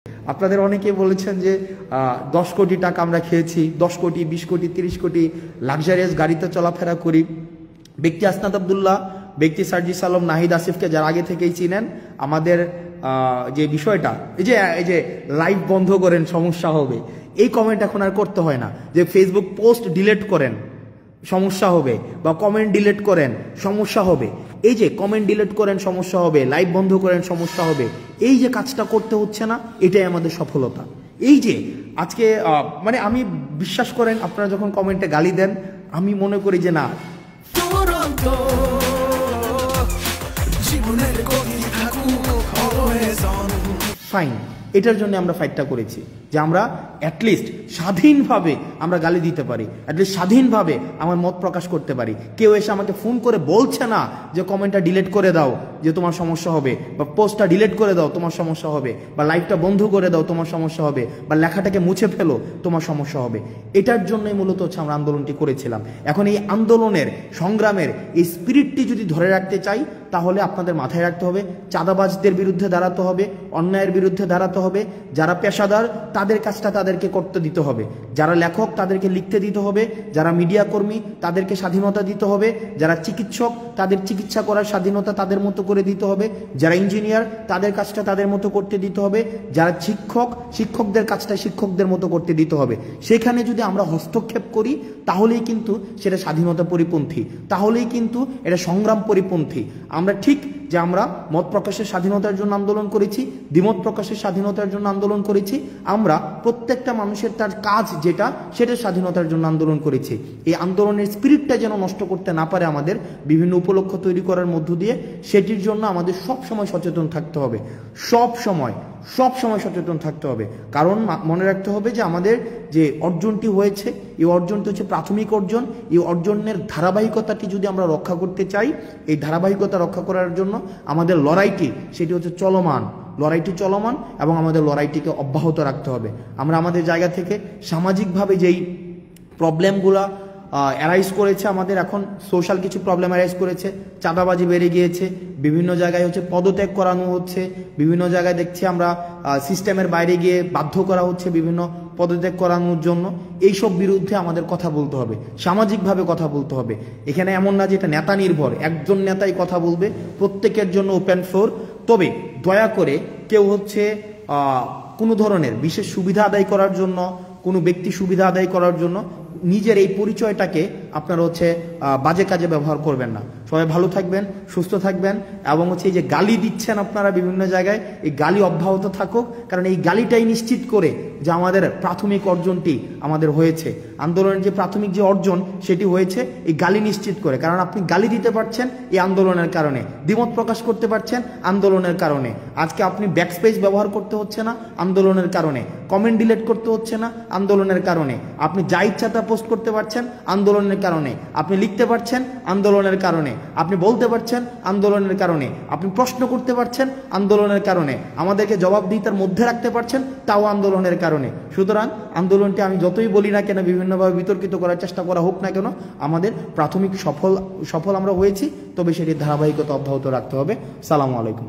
আপনাদের অনেকেই বলেছেন যে 10 কোটি টাকা আমরা খেয়েছি, 10 কোটি 20 কোটি 30 কোটি লাক্সারিয়াস গাড়িতে চলাফেরা করি। ব্যক্তি আসনাদ আব্দুল্লাহ, ব্যক্তি সার্জিস আলম, নাহিদ আসিফকে যারা আগে থেকেই চিনেন, আমাদের যে বিষয়টা এই যে লাইভ বন্ধ করেন সমস্যা হবে, এই কমেন্ট এখন আর করতে হয় না। যে ফেসবুক পোস্ট ডিলিট করেন সমস্যা হবে, বা কমেন্ট ডিলিট করেন সমস্যা হবে, এই যে কমেন্ট ডিলিট করেন সমস্যা হবে, লাইভ বন্ধ করেন সমস্যা হবে, এই যে কাজটা করতে হচ্ছে না, এটাই আমাদের সফলতা। এই যে আজকে মানে আমি বিশ্বাস করেন, আপনারা যখন কমেন্টে গালি দেন, আমি মনে করি যে না, ফাইন, এটার জন্য আমরা ফাইটটা করেছি যে আমরা অ্যাটলিস্ট স্বাধীনভাবে আমরা গালি দিতে পারি, অ্যাটলিস্ট স্বাধীনভাবে আমার মত প্রকাশ করতে পারি। কেউ এসে আমাকে ফোন করে বলছে না যে কমেন্টটা ডিলিট করে দাও যে তোমার সমস্যা হবে, বা পোস্টটা ডিলিট করে দাও তোমার সমস্যা হবে, বা লাইভটা বন্ধ করে দাও তোমার সমস্যা হবে, বা লেখাটাকে মুছে ফেলো তোমার সমস্যা হবে। এটার জন্যই মূলত হচ্ছে আমরা আন্দোলনটি করেছিলাম। এখন এই আন্দোলনের সংগ্রামের এই স্পিরিটটি যদি ধরে রাখতে চাই, তাহলে আপনাদের মাথায় রাখতে হবে চাঁদাবাজদের বিরুদ্ধে দাঁড়াতে হবে, অন্যায়ের বিরুদ্ধে দাঁড়াতে হবে। যারা পেশাদার তাদের কাজটা তাদেরকে করতে দিতে হবে, যারা লেখক তাদেরকে লিখতে দিতে হবে, যারা মিডিয়া কর্মী তাদেরকে স্বাধীনতা দিতে হবে, যারা চিকিৎসক তাদের চিকিৎসা করার স্বাধীনতা তাদের মতো করে দিতে হবে, যারা ইঞ্জিনিয়ার তাদের কাজটা তাদের মতো করতে দিতে হবে, যারা শিক্ষকদের কাজটা শিক্ষকদের মতো করতে দিতে হবে। সেখানে যদি আমরা হস্তক্ষেপ করি, তাহলেই কিন্তু সেটা স্বাধীনতা পরিপন্থী, তাহলেই কিন্তু এটা সংগ্রাম পরিপন্থী। আমরা ঠিক যে আমরা মত প্রকাশের স্বাধীনতার জন্য আন্দোলন করেছি, দ্বিমত প্রকাশের স্বাধীনতার জন্য আন্দোলন করেছি, আমরা প্রত্যেকটা মানুষের তার কাজ যেটা সেটার স্বাধীনতার জন্য আন্দোলন করেছি। এই আন্দোলনের স্পিরিটটা যেন নষ্ট করতে না পারে আমাদের বিভিন্ন উপলক্ষ তৈরি করার মধ্য দিয়ে, সেটির জন্য আমাদের সব সময় সচেতন থাকতে হবে, সব সময় সচেতন থাকতে হবে। কারণ মনে রাখতে হবে যে আমাদের যে অর্জনটি হয়েছে, এই অর্জনটি হচ্ছে প্রাথমিক অর্জন। এই অর্জনের ধারাবাহিকতাটি যদি আমরা রক্ষা করতে চাই, এই ধারাবাহিকতা রক্ষা করার জন্য আমাদের লড়াইটি সেটি হচ্ছে চলমান, লড়াইটি চলমান, এবং আমাদের লড়াইটিকে অব্যাহত রাখতে হবে। আমরা আমাদের জায়গা থেকে সামাজিকভাবে যেই প্রবলেমগুলা অ্যারাইজ করেছে, আমাদের এখন সোশ্যাল কিছু প্রবলেম অ্যারাইজ করেছে, চাঁদাবাজি বেড়ে গিয়েছে, বিভিন্ন জায়গায় হচ্ছে পদত্যাগ করানো হচ্ছে, বিভিন্ন জায়গায় দেখছি আমরা সিস্টেমের বাইরে গিয়ে বাধ্য করা হচ্ছে বিভিন্ন পদত্যাগ করানোর জন্য। এইসব বিরুদ্ধে আমাদের কথা বলতে হবে, সামাজিকভাবে কথা বলতে হবে। এখানে এমন না যে এটা নেতা নির্ভর, একজন নেতাই কথা বলবে, প্রত্যেকের জন্য ওপেন ফ্লোর। তবে দয়া করে কেউ হচ্ছে কোনো ধরনের বিশেষ সুবিধা আদায় করার জন্য, কোনো ব্যক্তি সুবিধা আদায় করার জন্য নিজের এই পরিচয়টাকে আপনারা হচ্ছে বাজে কাজে ব্যবহার করবেন না। সবাই ভালো থাকবেন, সুস্থ থাকবেন, এবং হচ্ছে এই যে গালি দিচ্ছেন আপনারা বিভিন্ন জায়গায়, এই গালি অব্যাহত থাকুক। কারণ এই গালিটাই নিশ্চিত করে যে আমাদের প্রাথমিক অর্জনটি আমাদের হয়েছে, আন্দোলনের যে প্রাথমিক যে অর্জন সেটি হয়েছে এই গালি নিশ্চিত করে। কারণ আপনি গালি দিতে পারছেন এই আন্দোলনের কারণে, দ্বিমত প্রকাশ করতে পারছেন আন্দোলনের কারণে, আজকে আপনি ব্যাকস্পেস ব্যবহার করতে হচ্ছে না আন্দোলনের কারণে, কমেন্ট ডিলিট করতে হচ্ছে না আন্দোলনের কারণে, আপনি যা ইচ্ছা তা পোস্ট করতে পারছেন আন্দোলনের কারণে, আপনি লিখতে পারছেন আন্দোলনের কারণে, আপনি বলতে পারছেন আন্দোলনের কারণে, আপনি প্রশ্ন করতে পারছেন আন্দোলনের কারণে, আমাদেরকে জবাবদিহিতার মধ্যে রাখতে পারছেন তাও আন্দোলনের কারণে। সুতরাং আন্দোলনটি আমি যতই বলি না কেন, বিভিন্নভাবে বিতর্কিত করার চেষ্টা করা হোক না কেন, আমাদের প্রাথমিক সফল আমরা হয়েছি, তবে সেটির ধারাবাহিকতা অব্যাহত রাখতে হবে। সালামু আলাইকুম।